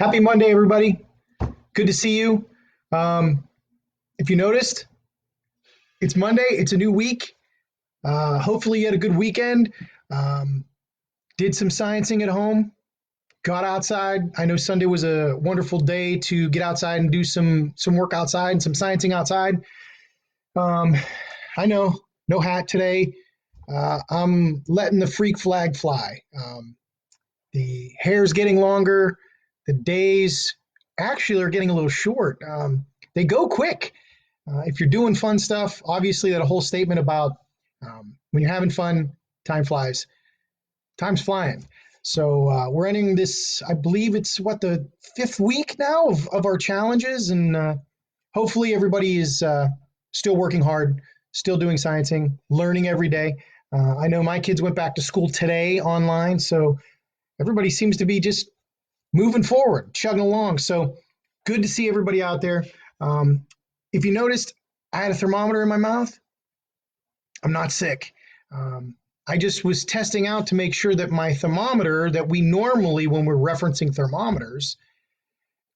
Happy Monday, everybody. Good to see you. Um, if you noticed, it's Monday. It's a new week. Hopefully, you had a good weekend. Um, did some sciencing at home. Got outside. I know Sunday was a wonderful day to get outside and do some work outside and some sciencing outside. Um, I know, no hat today. I'm letting the freak flag fly. The hair's getting longer. The days actually are getting a little short. They go quick. If you're doing fun stuff, obviously that whole statement about when you're having fun, time flies. Time's flying. So we're ending this. I believe it's what, the fifth week now of our challenges, and hopefully everybody is still working hard, still doing sciencing, learning every day. I know my kids went back to school today online, so everybody seems to be just moving forward, chugging along. So good to see everybody out there. Um, if you noticed, I had a thermometer in my mouth. I'm not sick. I just was testing out to make sure that my thermometer that we normally, when we're referencing thermometers,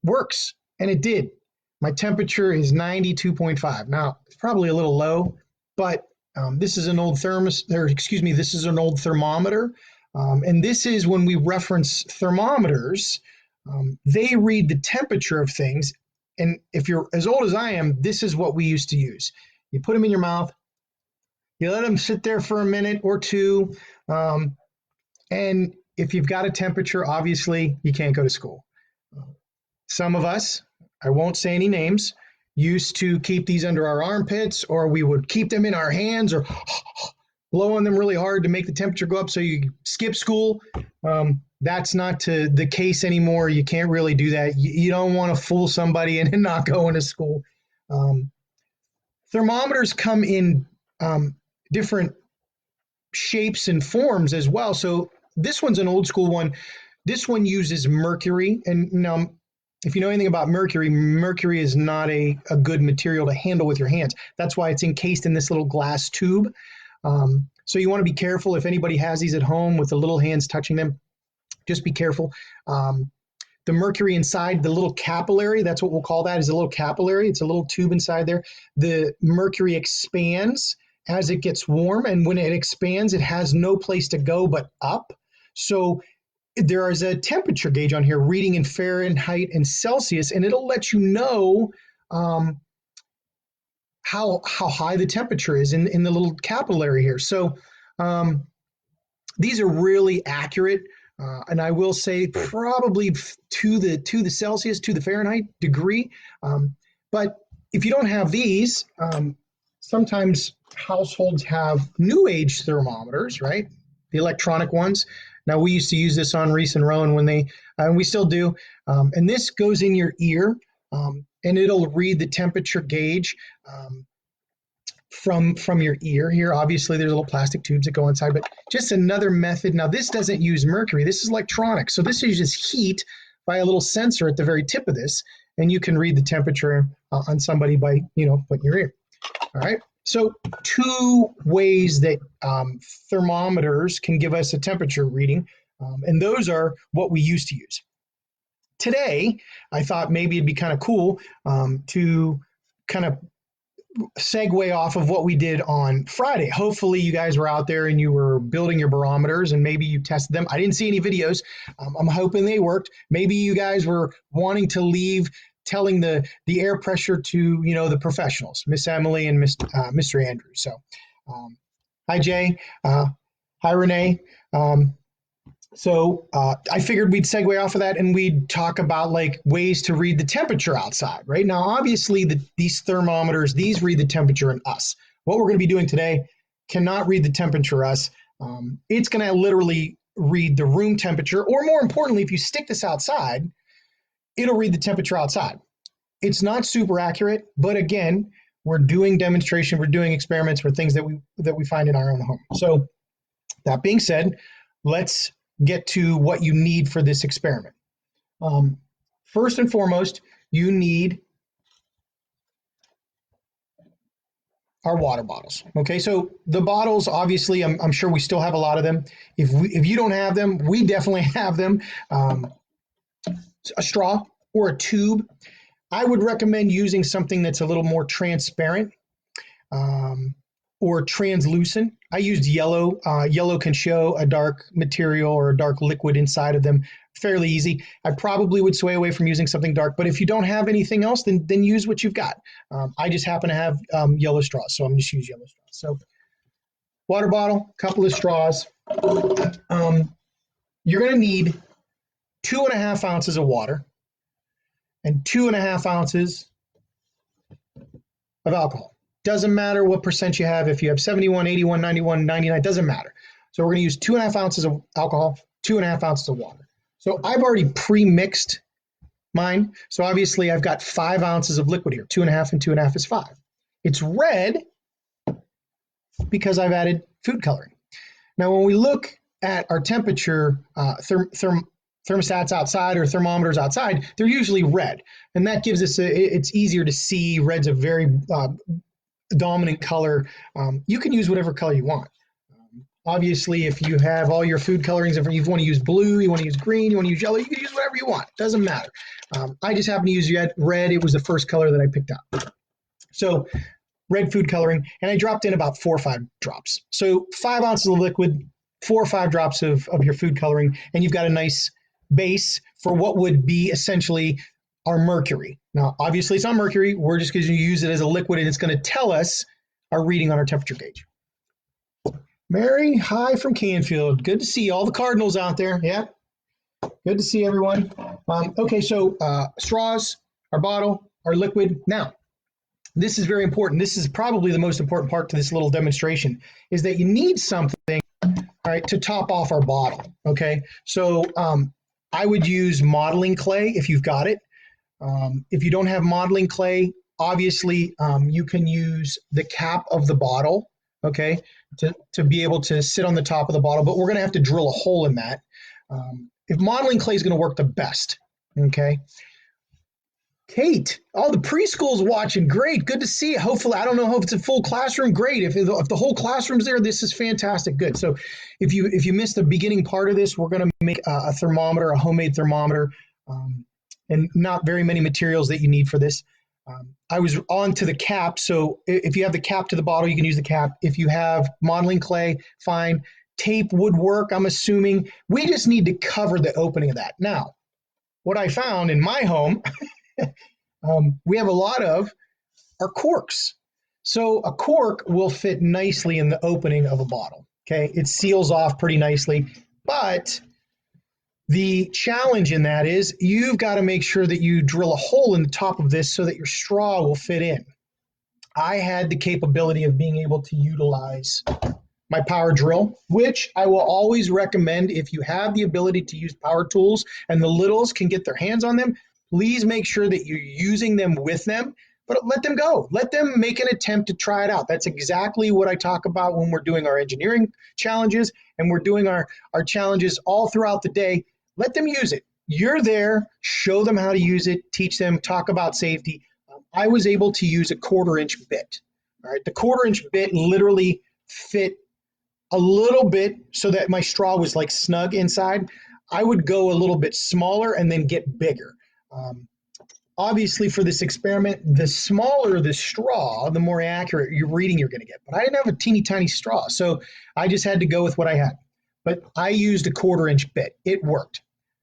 works. And it did. My temperature is 92.5. Now, it's probably a little low, but this is an old this is an old thermometer. And this is when we reference thermometers, they read the temperature of things. And if you're as old as I am, this is what we used to use. You put them in your mouth, you let them sit there for a minute or two. And if you've got a temperature, obviously you can't go to school. Some of us, I won't say any names, used to keep these under our armpits, or we would keep them in our hands or blow on them really hard to make the temperature go up so you skip school. That's not the case anymore. You can't really do that. You don't want to fool somebody and not go into school. Thermometers come in different shapes and forms as well. So this one's an old school one. This one uses mercury. And now, if you know anything about mercury, mercury is not a good material to handle with your hands. That's why it's encased in this little glass tube. So you want to be careful if anybody has these at home with the little hands touching them. Just be careful. The mercury inside the little capillary, that's what we'll call that, is a little capillary. It's a little tube inside there. The mercury expands as it gets warm, and when it expands, it has no place to go but up. So there is a temperature gauge on here reading in Fahrenheit and Celsius, and it'll let you know how high the temperature is in the little capillary here. So these are really accurate. And I will say probably to the Celsius, to the Fahrenheit degree. But if you don't have these, sometimes households have new age thermometers, right? The electronic ones. Now, we used to use this on Reese and Rowan and we still do. And this goes in your ear, and it'll read the temperature gauge from your ear here. Obviously, there's little plastic tubes that go inside, but just another method. Now, this doesn't use mercury. This is electronic. So this uses heat by a little sensor at the very tip of this, and you can read the temperature on somebody by, putting your ear. All right. So two ways that thermometers can give us a temperature reading, and those are what we used to use. Today, I thought maybe it'd be kind of cool to kind of segue off of what we did on Friday. Hopefully you guys were out there and you were building your barometers and maybe you tested them. I didn't see any videos. I'm hoping they worked. Maybe you guys were wanting to leave telling the air pressure to, the professionals, Miss Emily and Mr. Andrew. So hi, Jay. Hi, Renee. So I figured we'd segue off of that and we'd talk about like ways to read the temperature outside, right? Now, obviously, these thermometers, these read the temperature in us. What we're going to be doing today cannot read the temperature us. It's going to literally read the room temperature, or more importantly, if you stick this outside, it'll read the temperature outside. It's not super accurate, but again, we're doing demonstration, we're doing experiments for things that we find in our own home. So that being said, let's get to what you need for this experiment. First and foremost, you need our water bottles. Okay, so the bottles, obviously, I'm sure we still have a lot of them. If you don't have them, we definitely have them. a straw or a tube. I would recommend using something that's a little more transparent or translucent. I used yellow. Yellow can show a dark material or a dark liquid inside of them fairly easy. I probably would sway away from using something dark, but if you don't have anything else, then use what you've got. I just happen to have yellow straws, so I'm just use yellow straws. So water bottle, couple of straws. You're going to need 2.5 ounces of water and 2.5 ounces of alcohol. Doesn't matter what percent you have. If you have 71, 81, 91, 99, doesn't matter. So we're going to use 2.5 ounces of alcohol, 2.5 ounces of water. So I've already pre-mixed mine. So obviously I've got 5 ounces of liquid here. 2.5 and 2.5 is 5. It's red because I've added food coloring. Now, when we look at our temperature thermostats outside or thermometers outside, they're usually red. And that gives us, it's easier to see. Red's a very dominant color. You can use whatever color you want. Obviously, if you have all your food colorings, if you want to use blue, you want to use green, you want to use yellow, you can use whatever you want. Doesn't matter. I just happen to use red. It was the first color that I picked up. So red food coloring, and I dropped in about 4 or 5 drops. So 5 ounces of liquid, 4 or 5 drops of your food coloring, and you've got a nice base for what would be essentially our mercury. Now, obviously it's not mercury. We're just going to use it as a liquid, and it's going to tell us our reading on our temperature gauge. Mary, hi from Canfield. Good to see all the Cardinals out there. Yeah, good to see everyone. Okay, so straws, our bottle, our liquid. Now, this is very important. This is probably the most important part to this little demonstration, is that you need something, right, to top off our bottle. Okay, so I would use modeling clay if you've got it. If you don't have modeling clay, obviously you can use the cap of the bottle, okay, to be able to sit on the top of the bottle, but we're going to have to drill a hole in that. If modeling clay is going to work the best, okay. Kate, oh, the preschool's watching. Great, good to see you. Hopefully, I don't know if it's a full classroom. Great, if the whole classroom's there, this is fantastic. Good. So, if you missed the beginning part of this, we're going to make a thermometer, a homemade thermometer, and not very many materials that you need for this. I was on to the cap, so if you have the cap to the bottle, you can use the cap. If you have modeling clay, fine. Tape would work, I'm assuming. We just need to cover the opening of that. Now, what I found in my home, we have a lot of our corks. So a cork will fit nicely in the opening of a bottle. Okay, it seals off pretty nicely, but the challenge in that is you've got to make sure that you drill a hole in the top of this so that your straw will fit in. I had the capability of being able to utilize my power drill, which I will always recommend. If you have the ability to use power tools and the littles can get their hands on them, please make sure that you're using them with them, but let them go. Let them make an attempt to try it out. That's exactly what I talk about when we're doing our engineering challenges and we're doing our challenges all throughout the day. Let them use it. You're there, show them how to use it, teach them, talk about safety. I was able to use a 1/4-inch bit. All right, the 1/4-inch bit literally fit a little bit so that my straw was like snug inside. I would go a little bit smaller and then get bigger. Obviously, for this experiment, the smaller the straw, the more accurate your reading you're going to get. But I didn't have a teeny tiny straw, so I just had to go with what I had. But I used a 1/4-inch bit. It worked.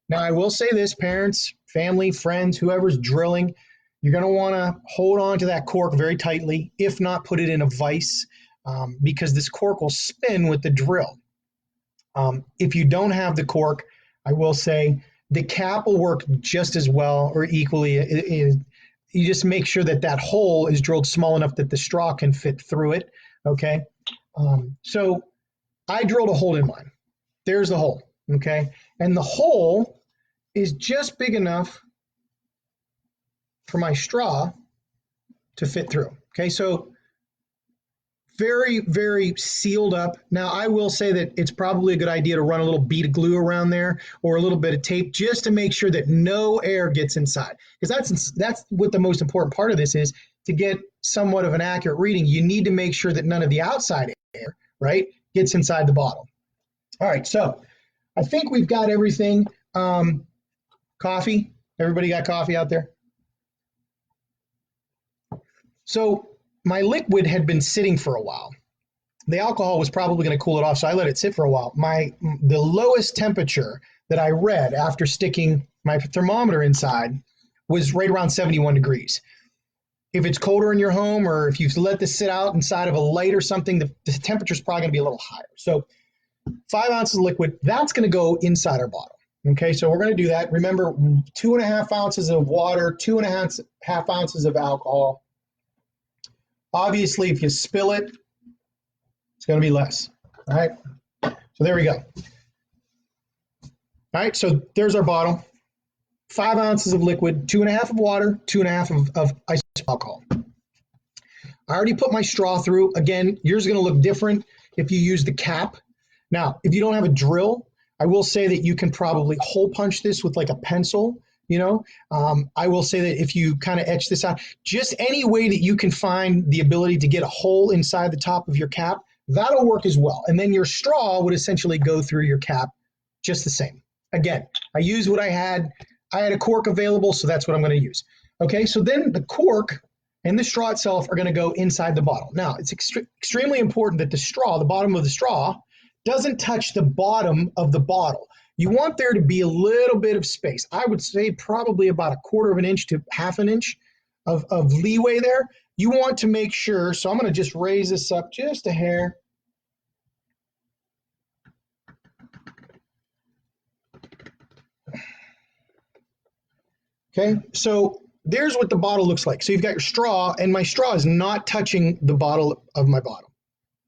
Now, I will say this, parents, family, friends, whoever's drilling, you're going to want to hold on to that cork very tightly. If not, put it in a vise because this cork will spin with the drill. If you don't have the cork, I will say the cap will work just as well or equally. You just make sure that that hole is drilled small enough that the straw can fit through it, okay? So I drilled a hole in mine. There's the hole, okay? And the hole is just big enough for my straw to fit through, okay? So very, very sealed up. Now, I will say that it's probably a good idea to run a little bead of glue around there or a little bit of tape just to make sure that no air gets inside. Because that's what the most important part of this is. To get somewhat of an accurate reading, you need to make sure that none of the outside air, right, gets inside the bottle. All right, so I think we've got everything. Coffee, Everybody got coffee out there? So my liquid had been sitting for a while. The alcohol was probably going to cool it off, so I let it sit for a while. The lowest temperature that I read after sticking my thermometer inside was right around 71 degrees. If it's colder in your home, or if you let this sit out inside of a light or something, the temperature is probably going to be a little higher. So 5 ounces of liquid, that's going to go inside our bottle. Okay, so we're going to do that. Remember, 2.5 ounces of water, 2.5 ounces of alcohol. Obviously, if you spill it, it's going to be less. All right, so there we go. All right, so there's our bottle. 5 ounces of liquid, 2.5 of water, 2.5 of ice alcohol. I already put my straw through. Again, yours is going to look different if you use the cap. Now, if you don't have a drill, I will say that you can probably hole punch this with like a pencil. I will say that if you kind of etch this out, just any way that you can find the ability to get a hole inside the top of your cap, that'll work as well. And then your straw would essentially go through your cap just the same. Again, I used what I had. I had a cork available, so that's what I'm going to use. Okay, so then the cork and the straw itself are going to go inside the bottle. Now, it's extremely important that the straw, the bottom of the straw, doesn't touch the bottom of the bottle. You want there to be a little bit of space. I would say probably about 1/4 of an inch to 1/2 an inch of leeway there. You want to make sure, so I'm going to just raise this up just a hair. Okay, so there's what the bottle looks like. So you've got your straw, and my straw is not touching the bottle of my bottle.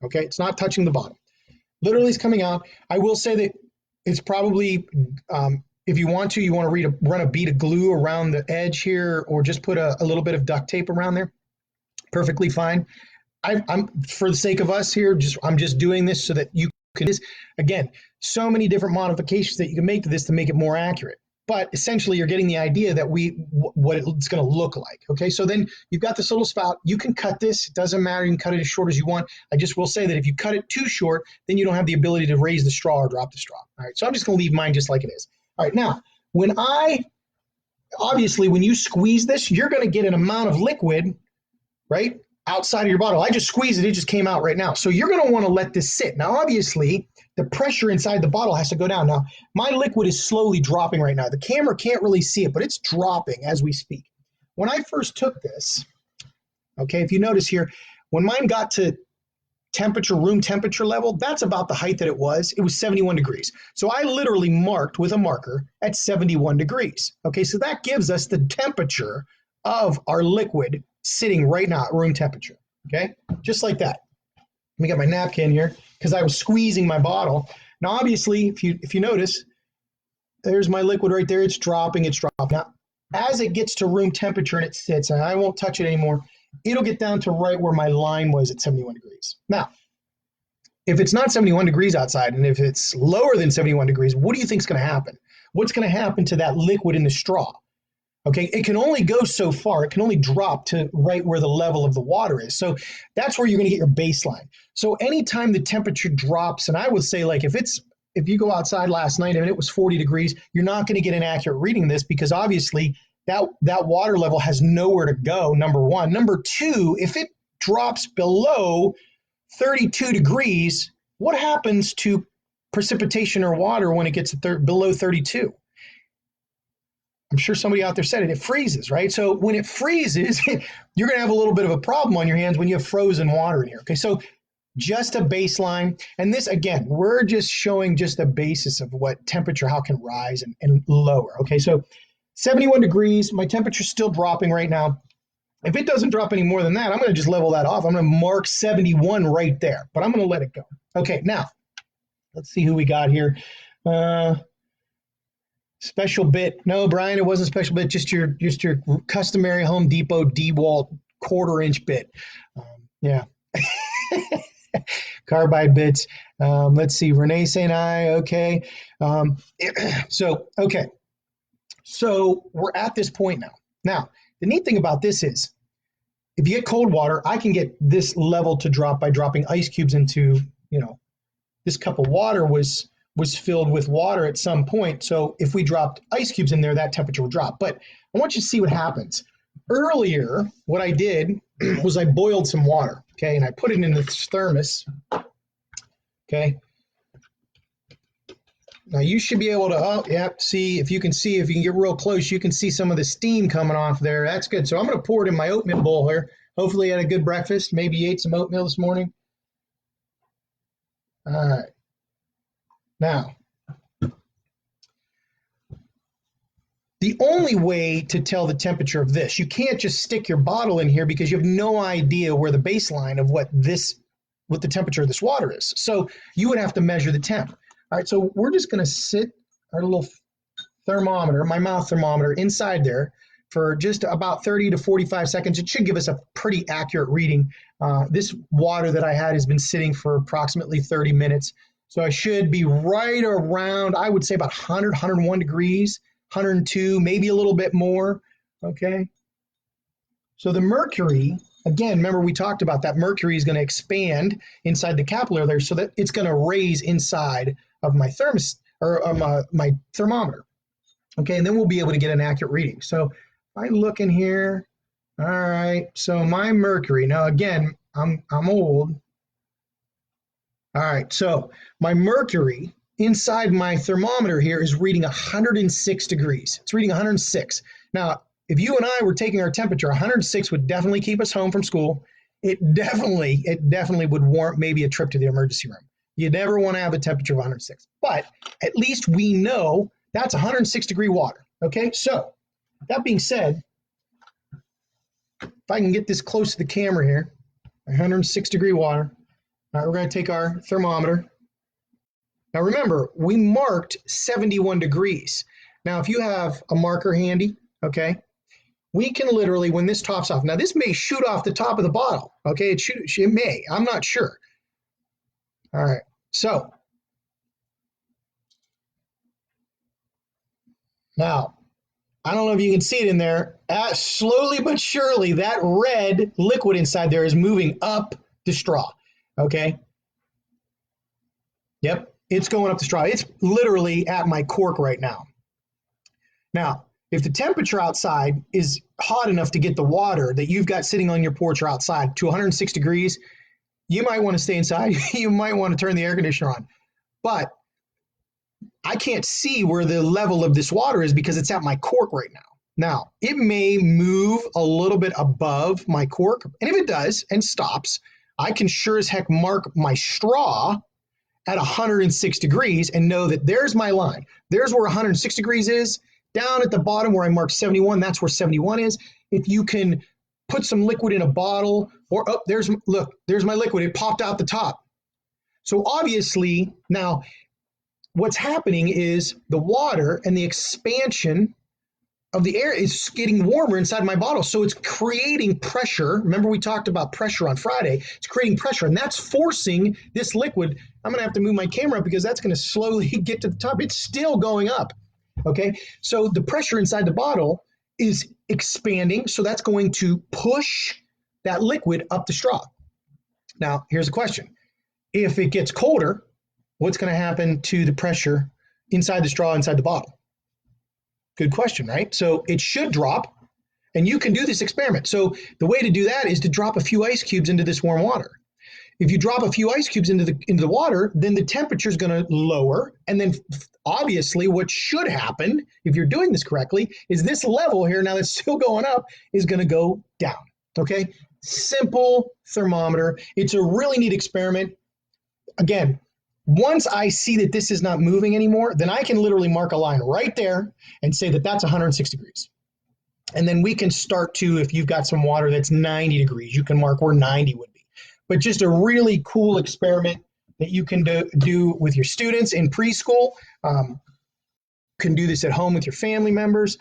Okay, it's not touching the bottom. Literally it's coming out. I will say that it's probably, if you want to run a bead of glue around the edge here, or just put a little bit of duct tape around there. Perfectly fine. I'm for the sake of us here, I'm just doing this so that you can, again, so many different modifications that you can make to this to make it more accurate. But essentially, you're getting the idea that what it's going to look like. Okay, so then you've got this little spout. You can cut this. It doesn't matter. You can cut it as short as you want. I just will say that if you cut it too short, then you don't have the ability to raise the straw or drop the straw. All right, so I'm just going to leave mine just like it is. All right, now, obviously, when you squeeze this, you're going to get an amount of liquid, right, outside of your bottle. I just squeezed it. It just came out right now. So you're going to want to let this sit. Now, obviously, the pressure inside the bottle has to go down. Now, my liquid is slowly dropping right now. The camera can't really see it, but it's dropping as we speak. When I first took this, okay, if you notice here, when mine got to room temperature level, that's about the height that it was. It was 71 degrees. So I literally marked with a marker at 71 degrees. Okay, so that gives us the temperature of our liquid sitting right now at room temperature. Okay, just like that. Let me get my napkin here because I was squeezing my bottle. Now, obviously, if you notice, there's my liquid right there. It's dropping. Now, as it gets to room temperature and it sits, and I won't touch it anymore, it'll get down to right where my line was at 71 degrees. Now, if it's not 71 degrees outside, and if it's lower than 71 degrees, what do you think is going to happen? What's going to happen to that liquid in the straw? Okay, it can only go so far. It can only drop to right where the level of the water is. So that's where you're going to get your baseline. So anytime the temperature drops, and I would say like if you go outside last night and it was 40 degrees, you're not going to get an accurate reading of this because obviously that water level has nowhere to go, number one. Number two, if it drops below 32 degrees, what happens to precipitation or water when it gets below 32? I'm sure somebody out there said it freezes, right? So when it freezes, you're going to have a little bit of a problem on your hands when you have frozen water in here. Okay, so just a baseline. And this, again, we're just showing just a basis of what temperature, how it can rise and lower. Okay, so 71 degrees, my temperature's still dropping right now. If it doesn't drop any more than that, I'm going to just level that off. I'm going to mark 71 right there, but I'm going to let it go. Okay, now, let's see who we got here. Special bit. No, Brian, it wasn't special bit. Just your customary Home Depot DeWalt 1/4 inch bit. Yeah. Carbide bits. Let's see. Renee saying aye. Okay. Okay. So we're at this point now. Now, the neat thing about this is if you get cold water, I can get this level to drop by dropping ice cubes into, this cup of water was was filled with water at some point. So if we dropped ice cubes in there, that temperature would drop. But I want you to see what happens. Earlier, what I did was I boiled some water, okay, and I put it in this thermos, okay. Now you should be able to, oh, yeah, see, if you can get real close, you can see some of the steam coming off there. That's good. So I'm going to pour it in my oatmeal bowl here. Hopefully you had a good breakfast. Maybe you ate some oatmeal this morning. All right. Now, the only way to tell the temperature of this, you can't just stick your bottle in here because you have no idea where the baseline of what the temperature of this water is. So you would have to measure the temp. All right, so we're just going to sit our little thermometer, my mouth thermometer, inside there for just about 30 to 45 seconds. It should give us a pretty accurate reading. This water that I had has been sitting for approximately 30 minutes. So I should be right around, I would say about 100, 101 degrees, 102, maybe a little bit more, okay? So the mercury, again, remember we talked about that mercury is going to expand inside the capillary there so that it's going to raise inside of my my thermometer. Okay, and then we'll be able to get an accurate reading. So if I look in here, all right, so my mercury, now again, I'm old. All right, so my mercury inside my thermometer here is reading 106 degrees. It's reading 106. Now, if you and I were taking our temperature, 106 would definitely keep us home from school. It definitely would warrant maybe a trip to the emergency room. You never want to have a temperature of 106, but at least we know that's 106 degree water. Okay, so that being said, if I can get this close to the camera here, 106 degree water. All right, we're going to take our thermometer. Now remember, we marked 71 degrees. Now if you have a marker handy, okay, we can literally, when this tops off, now this may shoot off the top of the bottle, okay, it may, I'm not sure. All right, so now, I don't know if you can see it in there, slowly but surely that red liquid inside there is moving up the straw, okay? Yep, it's going up the straw. It's literally at my cork right now. Now, if the temperature outside is hot enough to get the water that you've got sitting on your porch or outside to 106 degrees, you might want to stay inside. You might want to turn the air conditioner on. But I can't see where the level of this water is because it's at my cork right now. Now, it may move a little bit above my cork, and if it does and stops, I can sure as heck mark my straw at 106 degrees and know that there's my line. There's where 106 degrees is. Down at the bottom where I marked 71, that's where 71 is. If you can put some liquid in a bottle, or there's my liquid. It popped out the top. So obviously now what's happening is the water and the expansion of the air is getting warmer inside my bottle. So it's creating pressure. Remember we talked about pressure on Friday. It's creating pressure, and that's forcing this liquid. I'm going to have to move my camera up because that's going to slowly get to the top. It's still going up. Okay, so the pressure inside the bottle is expanding, so that's going to push that liquid up the straw. Now, here's a question. If it gets colder, what's going to happen to the pressure inside the straw, inside the bottle? Good question, right? So it should drop, and you can do this experiment. So the way to do that is to drop a few ice cubes into this warm water. If you drop a few ice cubes into the water, then the temperature is going to lower, and then obviously what should happen, if you're doing this correctly, is this level here, now that's still going up, is going to go down, okay? Simple thermometer. It's a really neat experiment. Again, once I see that this is not moving anymore, then I can literally mark a line right there and say that that's 106 degrees. And then we can start to, if you've got some water that's 90 degrees, you can mark where 90 would be. But just a really cool experiment that you can do with your students in preschool. You can do this at home with your family members.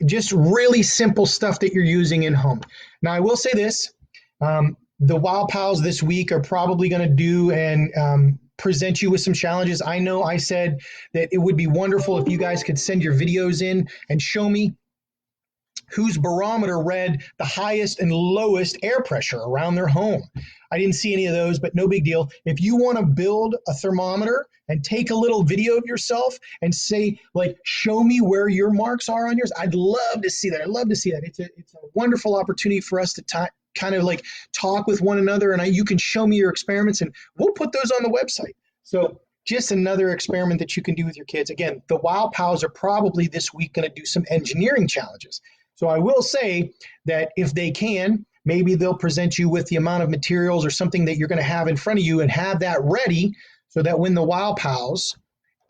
Just really simple stuff that you're using in home. Now, I will say this. The Wow Pals this week are probably going to do and present you with some challenges. I know I said that it would be wonderful if you guys could send your videos in and show me whose barometer read the highest and lowest air pressure around their home. I didn't see any of those, but no big deal. If you want to build a thermometer and take a little video of yourself and say, like, show me where your marks are on yours, I'd love to see that. I'd love to see that. It's a wonderful opportunity for us to kind of like talk with one another, and you can show me your experiments, and we'll put those on the website. So just another experiment that you can do with your kids. Again, the Wow Pals are probably this week going to do some engineering challenges. So I will say that if they can, maybe they'll present you with the amount of materials or something that you're going to have in front of you, and have that ready so that when the Wow Pals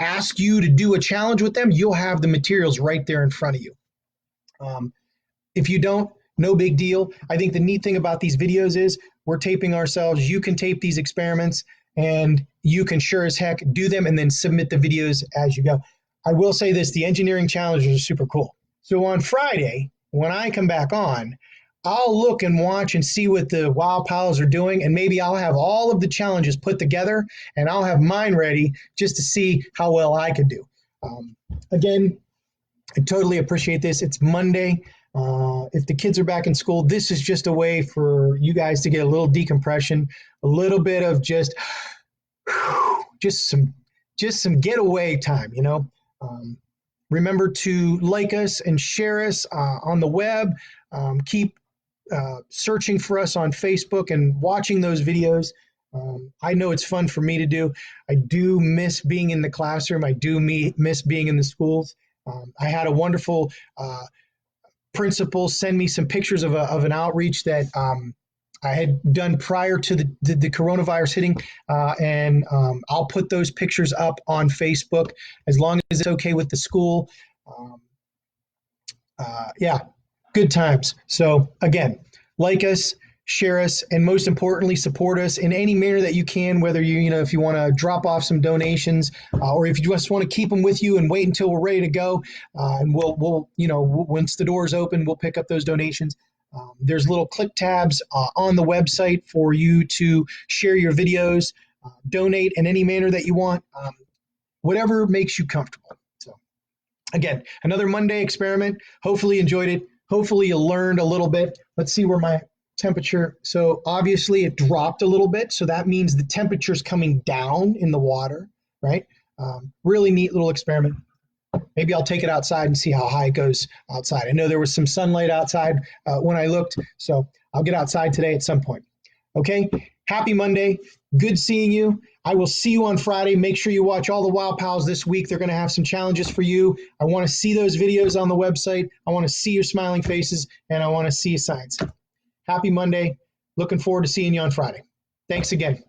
ask you to do a challenge with them, you'll have the materials right there in front of you. If you don't, no big deal. I think the neat thing about these videos is we're taping ourselves. You can tape these experiments, and you can sure as heck do them and then submit the videos as you go. I will say this, the engineering challenges are super cool. So on Friday, when I come back on, I'll look and watch and see what the Wow Pals are doing, and maybe I'll have all of the challenges put together, and I'll have mine ready just to see how well I could do. Again, I totally appreciate this. It's Monday. If the kids are back in school, this is just a way for you guys to get a little decompression, a little bit of just some getaway time, you know. Remember to like us and share us on the web. Keep searching for us on Facebook and watching those videos. I know it's fun for me to do. I do miss being in the classroom. I do miss being in the schools. I had a wonderful principal send me some pictures of an outreach that I had done prior to the coronavirus hitting, and I'll put those pictures up on Facebook as long as it's okay with the school. Yeah, good times. So again, like us, share us, and most importantly, support us in any manner that you can, whether if you want to drop off some donations, or if you just want to keep them with you and wait until we're ready to go, and we'll once the doors open, we'll pick up those donations. There's little click tabs on the website for you to share your videos, donate in any manner that you want, whatever makes you comfortable. So again, another Monday experiment. Hopefully you enjoyed it. Hopefully you learned a little bit. Let's see where my temperature. So obviously it dropped a little bit. So that means the temperature is coming down in the water, right? Really neat little experiment. Maybe I'll take it outside and see how high it goes outside. I know there was some sunlight outside when I looked, so I'll get outside today at some point. Okay, happy Monday. Good seeing you. I will see you on Friday. Make sure you watch all the Wow Pals this week. They're going to have some challenges for you. I want to see those videos on the website. I want to see your smiling faces, and I want to see your signs. Happy Monday. Looking forward to seeing you on Friday. Thanks again.